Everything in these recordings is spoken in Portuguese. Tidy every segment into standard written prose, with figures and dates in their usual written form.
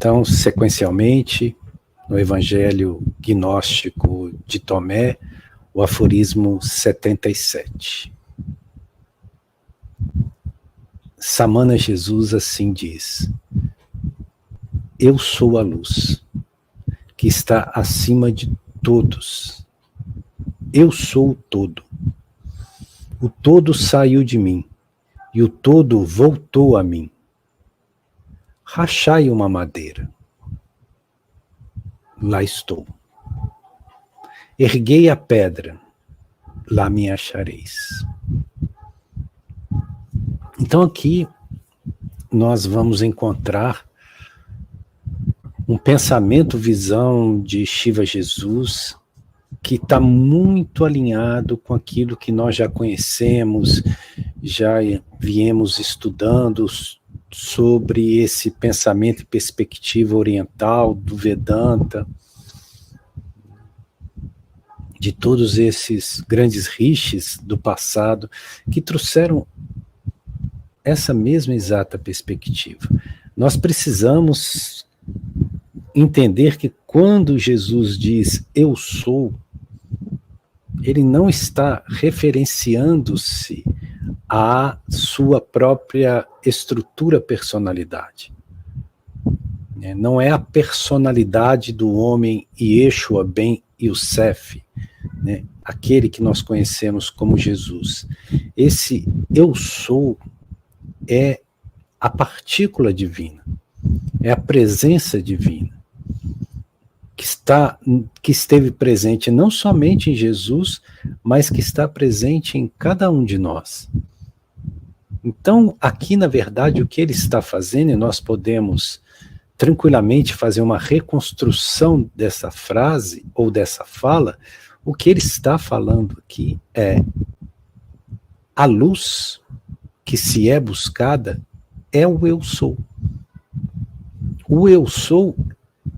Então, sequencialmente, no Evangelho Gnóstico de Tomé, o aforismo 77. Samana Jesus assim diz: eu sou a luz, que está acima de todos. Eu sou o todo. O todo saiu de mim, e o todo voltou a mim. Rachai uma madeira. Lá estou. Erguei a pedra, lá me achareis. Então aqui nós vamos encontrar um pensamento, visão de Shiva Jesus, que está muito alinhado com aquilo que nós já conhecemos, já viemos estudando sobre esse pensamento e perspectiva oriental do Vedanta, de todos esses grandes rishis do passado, que trouxeram essa mesma exata perspectiva. Nós precisamos entender que quando Jesus diz eu sou, ele não está referenciando-se à sua própria estrutura personalidade. Não é a personalidade do homem Yeshua ben Yosef, né? Aquele que nós conhecemos como Jesus. Esse eu sou é a partícula divina, é a presença divina, que esteve presente não somente em Jesus, mas que está presente em cada um de nós. Então, aqui, na verdade, o que ele está fazendo, e nós podemos tranquilamente fazer uma reconstrução dessa frase, ou dessa fala, o que ele está falando aqui é a luz que se é buscada é o eu sou. O eu sou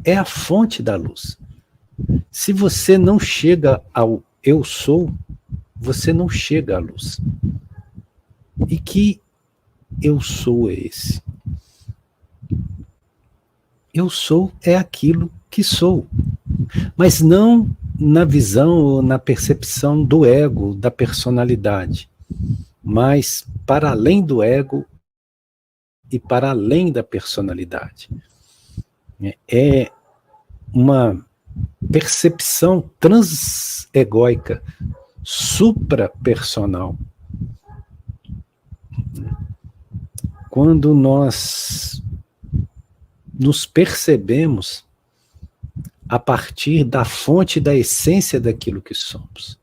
é a fonte da luz. Se você não chega ao eu sou, você não chega à luz. E que eu sou é esse? Eu sou é aquilo que sou. Mas não na visão ou na percepção do ego, da personalidade, mas para além do ego e para além da personalidade. É uma percepção transegóica, suprapersonal. Quando nós nos percebemos a partir da fonte, da essência daquilo que somos.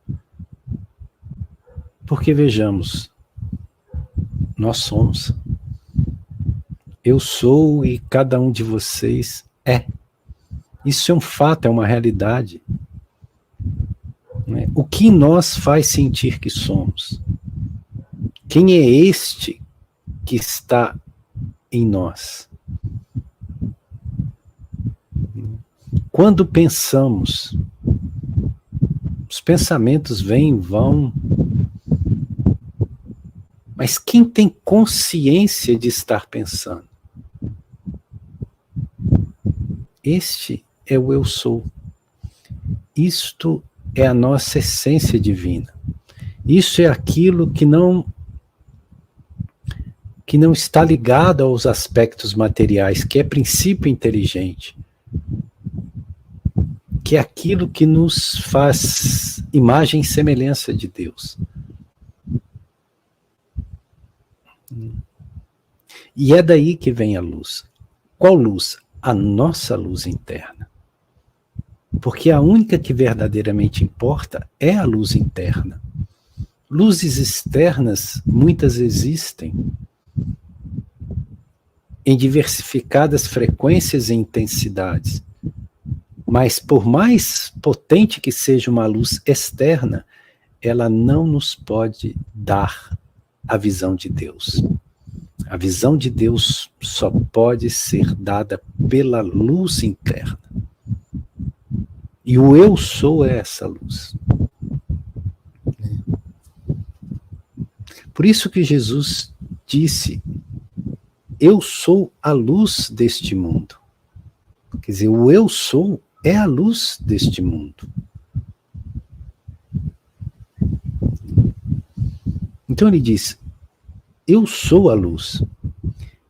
Porque vejamos, nós somos. Eu sou e cada um de vocês é. Isso é um fato, é uma realidade. O que nós faz sentir que somos? Quem é este que está em nós? Quando pensamos, os pensamentos vêm e vão, mas quem tem consciência de estar pensando? Este é o eu sou. Isto é a nossa essência divina. Isso é aquilo que não está ligado aos aspectos materiais, que é princípio inteligente, que é aquilo que nos faz imagem e semelhança de Deus. E é daí que vem a luz. Qual luz? A nossa luz interna. Porque a única que verdadeiramente importa é a luz interna. Luzes externas, muitas existem, em diversificadas frequências e intensidades. Mas por mais potente que seja uma luz externa, ela não nos pode dar a visão de Deus. A visão de Deus só pode ser dada pela luz interna. E o eu sou é essa luz. Por isso que Jesus disse: eu sou a luz deste mundo. Quer dizer, o eu sou é a luz deste mundo. Então ele diz, eu sou a luz,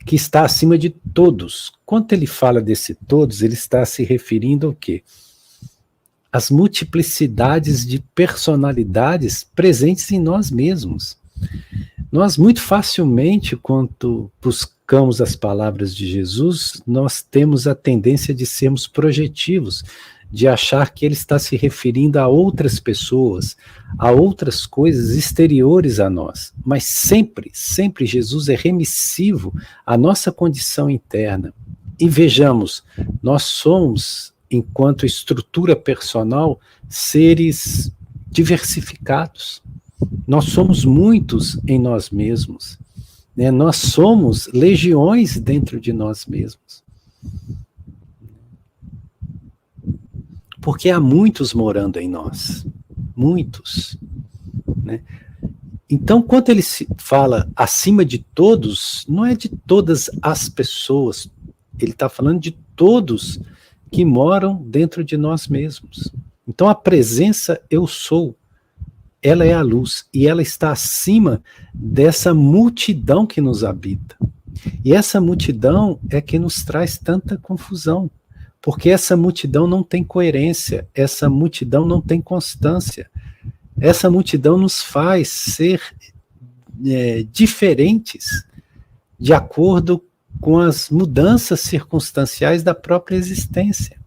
que está acima de todos. Quando ele fala desse todos, ele está se referindo ao quê? As multiplicidades de personalidades presentes em nós mesmos. Nós, muito facilmente, quando buscamos as palavras de Jesus, nós temos a tendência de sermos projetivos, de achar que ele está se referindo a outras pessoas, a outras coisas exteriores a nós. Mas sempre, sempre Jesus é remissivo à nossa condição interna. E vejamos, nós somos, enquanto estrutura personal, seres diversificados. Nós somos muitos em nós mesmos, né? Nós somos legiões dentro de nós mesmos. Porque há muitos morando em nós, muitos, né? Então, quando ele se fala acima de todos, não é de todas as pessoas, ele está falando de todos que moram dentro de nós mesmos. Então, a presença eu sou, ela é a luz, e ela está acima dessa multidão que nos habita. E essa multidão é que nos traz tanta confusão, porque essa multidão não tem coerência, essa multidão não tem constância, essa multidão nos faz ser diferentes de acordo com as mudanças circunstanciais da própria existência.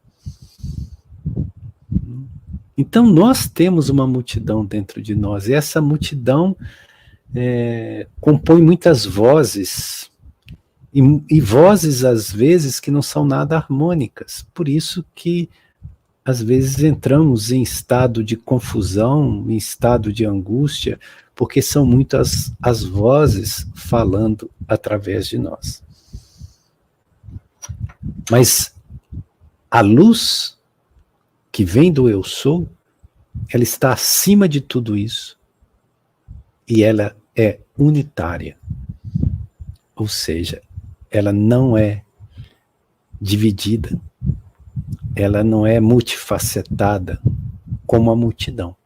Então nós temos uma multidão dentro de nós, e essa multidão compõe muitas vozes, e vozes às vezes que não são nada harmônicas, por isso que às vezes entramos em estado de confusão, em estado de angústia, porque são muitas as vozes falando através de nós. Mas a luz que vem do eu sou, ela está acima de tudo isso, e ela é unitária, ou seja, ela não é dividida, ela não é multifacetada como a multidão.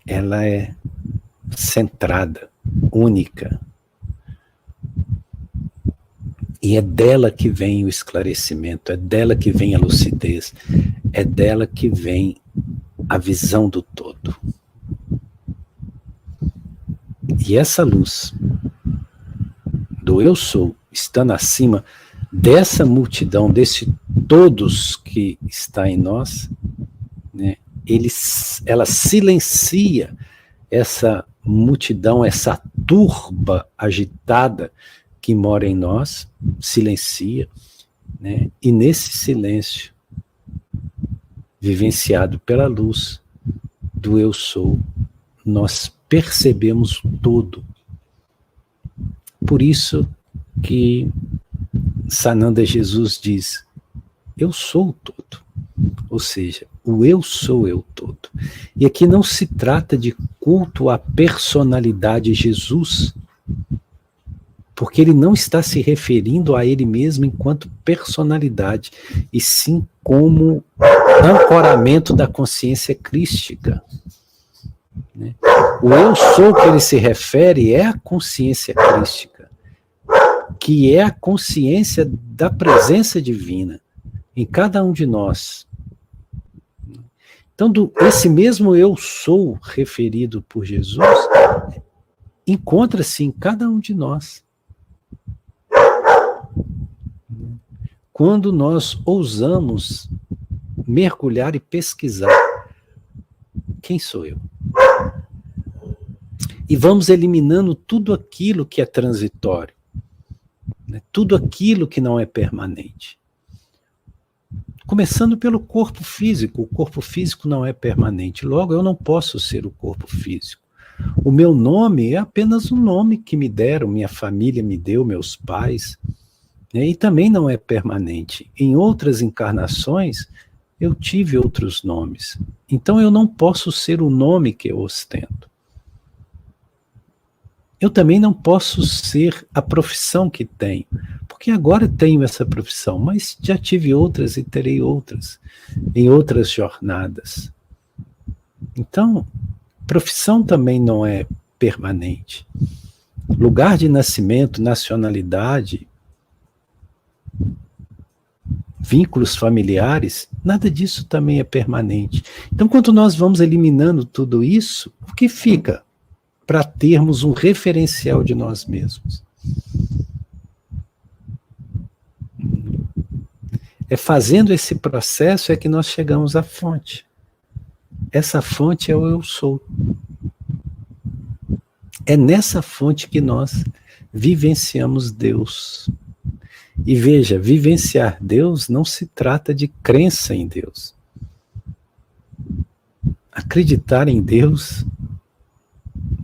Ela é centrada, única. E é dela que vem o esclarecimento, é dela que vem a lucidez, é dela que vem a visão do todo. E essa luz do eu sou, estando acima dessa multidão, desse todos que está em nós, né, ela silencia essa multidão, essa turba agitada que mora em nós, silencia, né, e nesse silêncio, vivenciado pela luz do eu sou, nós percebemos tudo. Por isso que Sananda Jesus diz, eu sou o todo, ou seja, o eu sou eu todo. E aqui não se trata de culto à personalidade Jesus, porque ele não está se referindo a ele mesmo enquanto personalidade, e sim como ancoramento da consciência crística. O eu sou que ele se refere é a consciência crística, que é a consciência da presença divina em cada um de nós. Então, esse mesmo eu sou referido por Jesus encontra-se em cada um de nós. Quando nós ousamos mergulhar e pesquisar quem sou eu? E vamos eliminando tudo aquilo que é transitório, né? Tudo aquilo que não é permanente. Começando pelo corpo físico. O corpo físico não é permanente, logo eu não posso ser o corpo físico. O meu nome é apenas um nome que me deram, minha família me deu, meus pais, né? E também não é permanente. Em outras encarnações, eu tive outros nomes. Então eu não posso ser o nome que eu ostento. eu também não posso ser a profissão que tenho, porque agora tenho essa profissão, mas já tive outras e terei outras, em outras jornadas. Então, profissão também não é permanente. Lugar de nascimento, nacionalidade, vínculos familiares, nada disso também é permanente. Então, quando nós vamos eliminando tudo isso, o que fica para termos um referencial de nós mesmos? É fazendo esse processo é que nós chegamos à fonte. Essa fonte é o eu sou. É nessa fonte que nós vivenciamos Deus. E veja, vivenciar Deus não se trata de crença em Deus. Acreditar em Deus,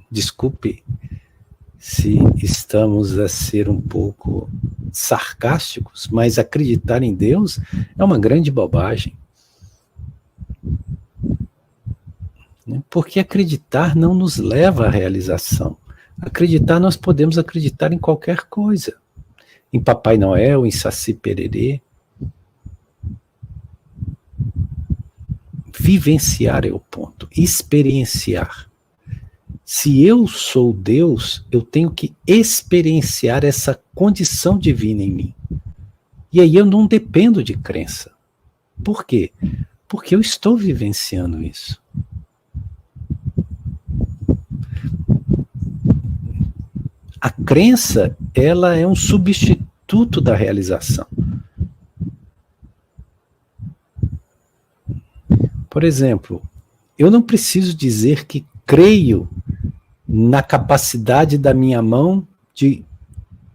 desculpe se estamos a ser um pouco sarcásticos, mas acreditar em Deus é uma grande bobagem. Porque acreditar não nos leva à realização. Acreditar, nós podemos acreditar em qualquer coisa. Em Papai Noel, em Saci Pererê. Vivenciar é o ponto. Experienciar. Se eu sou Deus, eu tenho que experienciar essa condição divina em mim. E aí eu não dependo de crença. Por quê? Porque eu estou vivenciando isso. A crença, ela é um substituto da realização. Por exemplo, eu não preciso dizer que creio na capacidade da minha mão de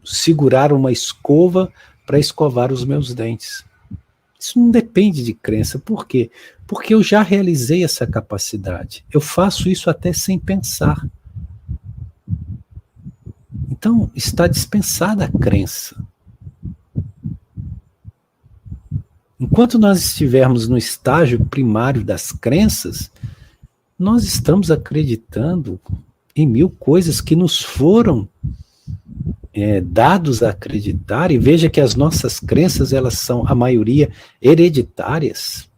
segurar uma escova para escovar os meus dentes. Isso não depende de crença. Por quê? Porque eu já realizei essa capacidade. Eu faço isso até sem pensar. Então, está dispensada a crença. Enquanto nós estivermos no estágio primário das crenças, nós estamos acreditando em mil coisas que nos foram dados a acreditar, e veja que as nossas crenças, elas são, a maioria, hereditárias,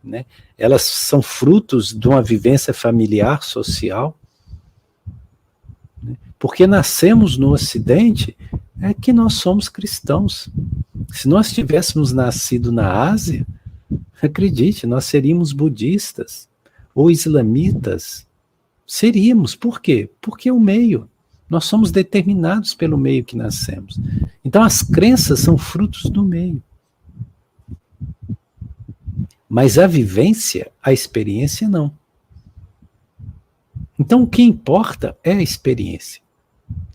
né? Elas são frutos de uma vivência familiar, social. Porque nascemos no Ocidente, é que nós somos cristãos. Se nós tivéssemos nascido na Ásia, acredite, nós seríamos budistas ou islamitas. Seríamos. Por quê? Porque é o meio. Nós somos determinados pelo meio que nascemos. Então as crenças são frutos do meio. Mas a vivência, a experiência, não. Então o que importa é a experiência.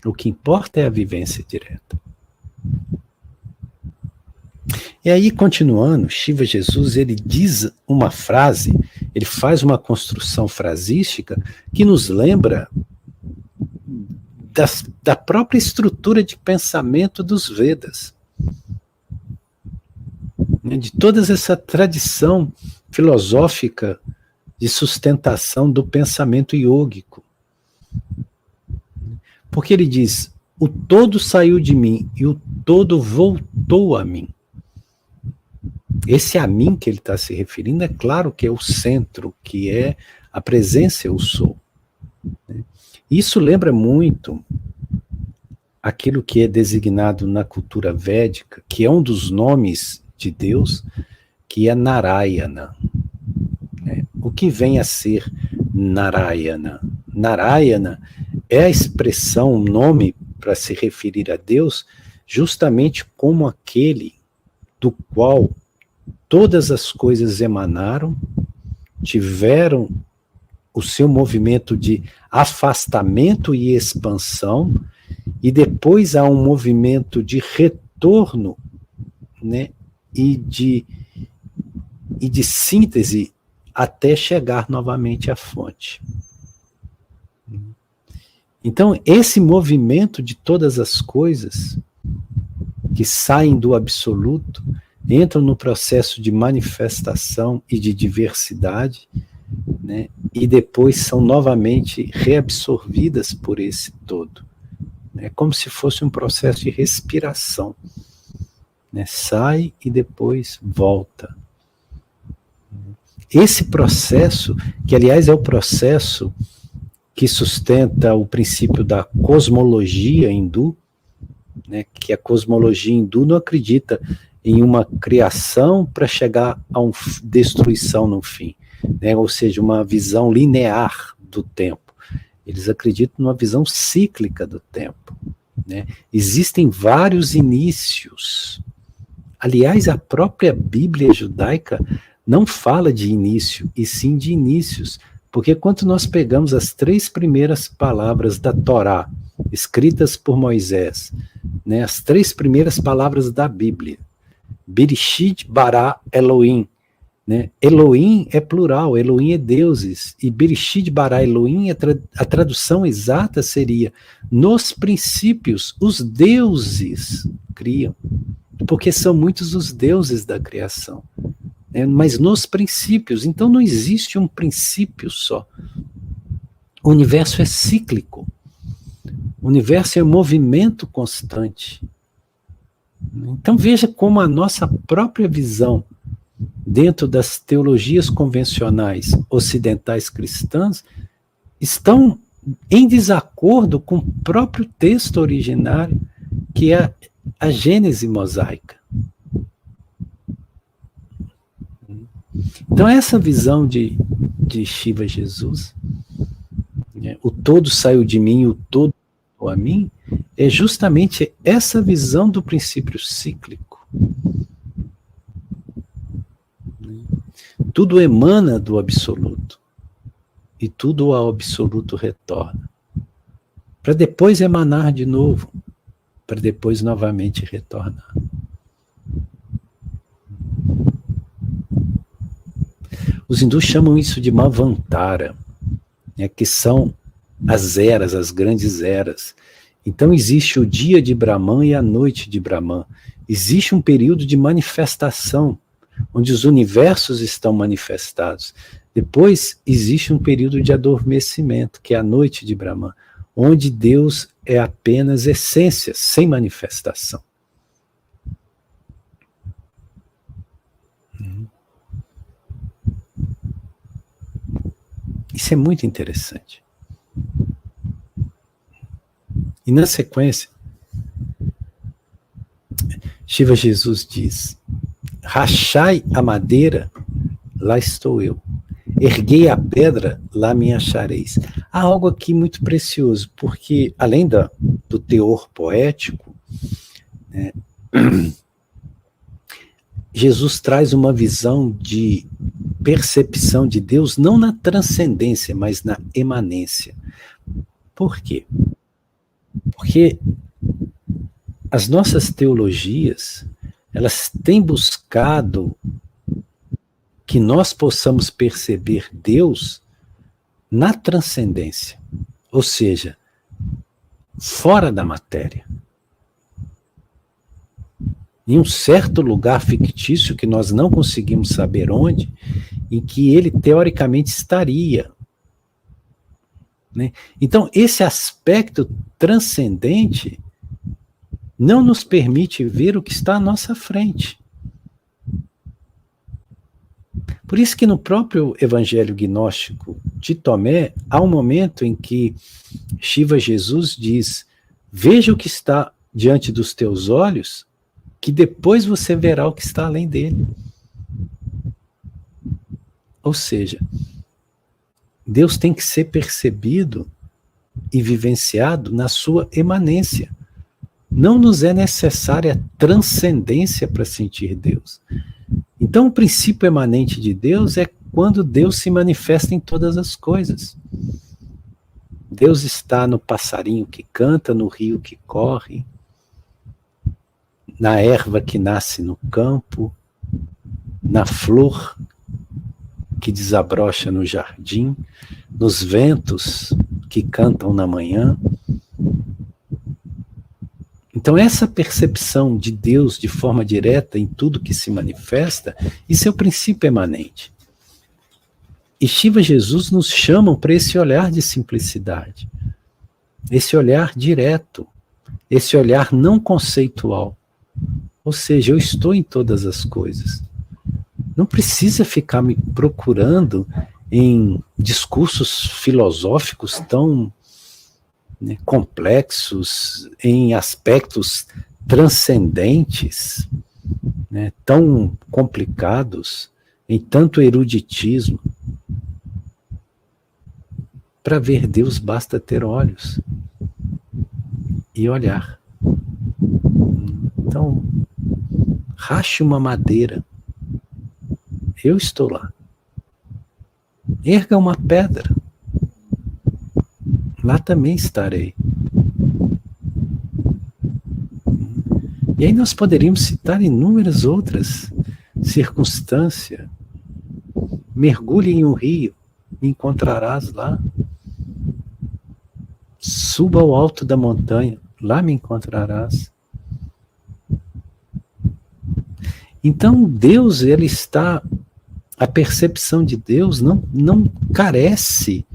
O que importa é a vivência direta. E aí, continuando, Shiva Jesus, ele diz uma frase, ele faz uma construção frasística que nos lembra da própria estrutura de pensamento dos Vedas. De toda essa tradição filosófica de sustentação do pensamento iógico. Porque ele diz, o todo saiu de mim e o todo voltou a mim. Esse a mim que ele está se referindo, é claro que é o centro, que é a presença eu sou. Isso lembra muito aquilo que é designado na cultura védica, que é um dos nomes de Deus, que é Narayana. O que vem a ser Narayana? Narayana é a expressão, um nome para se referir a Deus, justamente como aquele do qual todas as coisas emanaram, tiveram o seu movimento de afastamento e expansão, e depois há um movimento de retorno, né, e de síntese até chegar novamente à fonte. Então, esse movimento de todas as coisas que saem do absoluto, entram no processo de manifestação e de diversidade, né, e depois são novamente reabsorvidas por esse todo. É como se fosse um processo de respiração, né? Sai e depois volta. Esse processo, que aliás é o processo que sustenta o princípio da cosmologia hindu, né, que a cosmologia hindu não acredita em uma criação para chegar a uma destruição no fim, né, ou seja, uma visão linear do tempo. Eles acreditam numa visão cíclica do tempo, né? Existem vários inícios. Aliás, a própria Bíblia judaica não fala de início, e sim de inícios, porque quando nós pegamos as 3 primeiras palavras da Torá, escritas por Moisés, né, as 3 primeiras palavras da Bíblia, Bereshit bara Elohim, né, Elohim é plural, Elohim é deuses, e Bereshit bara Elohim, a tradução exata seria, nos princípios, os deuses criam, porque são muitos os deuses da criação. Mas nos princípios, então não existe um princípio só. O universo é cíclico. O universo é um movimento constante. Então veja como a nossa própria visão, dentro das teologias convencionais ocidentais cristãs, estão em desacordo com o próprio texto originário, que é a Gênese mosaica. Então essa visão de Shiva Jesus, né, o todo saiu de mim, o todo a mim, é justamente essa visão do princípio cíclico. Tudo emana do absoluto, e tudo ao absoluto retorna, para depois emanar de novo, para depois novamente retornar. Os hindus chamam isso de Manvantara, né, que são as eras, as grandes eras. Então existe o dia de Brahman e a noite de Brahman. Existe um período de manifestação, onde os universos estão manifestados. Depois existe um período de adormecimento, que é a noite de Brahman, onde Deus é apenas essência, sem manifestação. Isso é muito interessante. E na sequência, Shiva Jesus diz: rachai a madeira, lá estou eu. Erguei a pedra, lá me achareis. Há algo aqui muito precioso, porque além do teor poético, né, Jesus traz uma visão de percepção de Deus não na transcendência, mas na emanência. Por quê? Porque as nossas teologias, elas têm buscado que nós possamos perceber Deus na transcendência, ou seja, fora da matéria. Em um certo lugar fictício que nós não conseguimos saber onde, em que ele teoricamente estaria. Né? Então, esse aspecto transcendente não nos permite ver o que está à nossa frente. Por isso que no próprio Evangelho Gnóstico de Tomé, há um momento em que Shiva Jesus diz: veja o que está diante dos teus olhos, que depois você verá o que está além dele. Ou seja, Deus tem que ser percebido e vivenciado na sua emanência. Não nos é necessária transcendência para sentir Deus. Então, o princípio emanente de Deus é quando Deus se manifesta em todas as coisas. Deus está no passarinho que canta, no rio que corre, na erva que nasce no campo, na flor que desabrocha no jardim, nos ventos que cantam na manhã. Então essa percepção de Deus de forma direta em tudo que se manifesta, isso é o princípio emanente. E Shiva Jesus nos chamam para esse olhar de simplicidade, esse olhar direto, esse olhar não conceitual. Ou seja, eu estou em todas as coisas. Não precisa ficar me procurando em discursos filosóficos tão, né, complexos, em aspectos transcendentes, né, tão complicados, em tanto eruditismo. Para ver Deus basta ter olhos e olhar. Então, rache uma madeira, eu estou lá. Erga uma pedra, lá também estarei. E aí nós poderíamos citar inúmeras outras circunstâncias. Mergulhe em um rio, me encontrarás lá. Suba ao alto da montanha, lá me encontrarás. Então Deus, ele está, a percepção de Deus não carece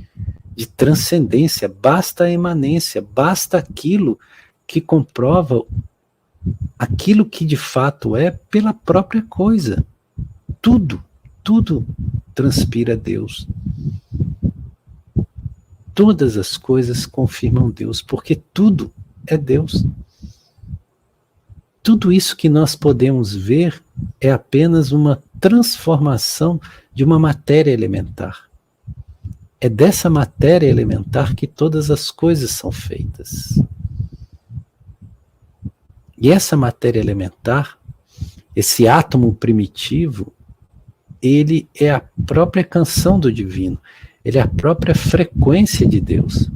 de transcendência, basta a imanência, basta aquilo que comprova aquilo que de fato é pela própria coisa. Tudo transpira Deus. Todas as coisas confirmam Deus, porque tudo é Deus. Tudo isso que nós podemos ver é apenas uma transformação de uma matéria elementar. É dessa matéria elementar que todas as coisas são feitas. E essa matéria elementar, esse átomo primitivo, ele é a própria canção do divino. Ele é a própria frequência de Deus.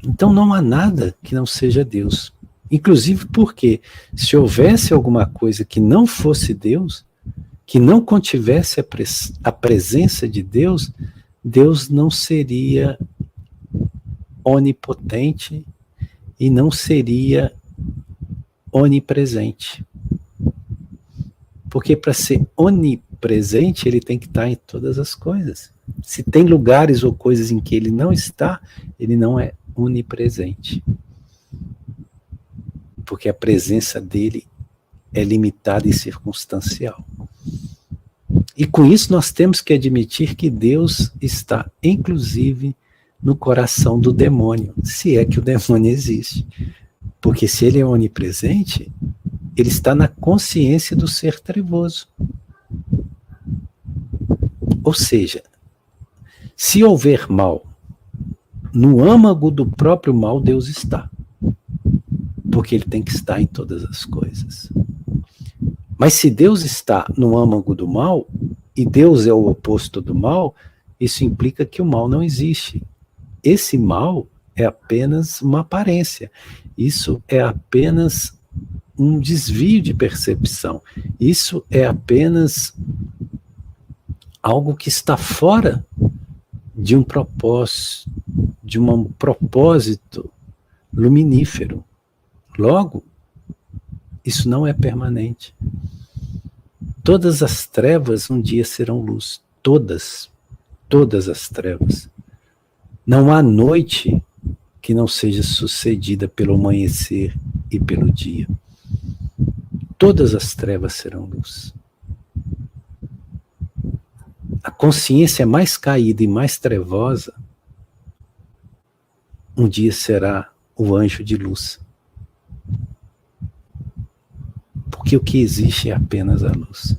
Então não há nada que não seja Deus. Inclusive porque, se houvesse alguma coisa que não fosse Deus, que não contivesse a presença de Deus, Deus não seria onipotente e não seria onipresente. Porque para ser onipresente, ele tem que estar em todas as coisas. Se tem lugares ou coisas em que ele não está, ele não é onipresente. Porque a presença dele é limitada e circunstancial. E com isso nós temos que admitir que Deus está, inclusive, no coração do demônio, se é que o demônio existe. Porque se ele é onipresente, ele está na consciência do ser trevoso. Ou seja, se houver mal, no âmago do próprio mal Deus está. Porque ele tem que estar em todas as coisas. Mas se Deus está no âmago do mal, e Deus é o oposto do mal, isso implica que o mal não existe. Esse mal é apenas uma aparência. Isso é apenas um desvio de percepção. Isso é apenas algo que está fora de um propósito luminífero. Logo, isso não é permanente. Todas as trevas um dia serão luz. Todas as trevas. Não há noite que não seja sucedida pelo amanhecer e pelo dia. Todas as trevas serão luz. A consciência mais caída e mais trevosa, um dia será o anjo de luz. Porque o que existe é apenas a luz.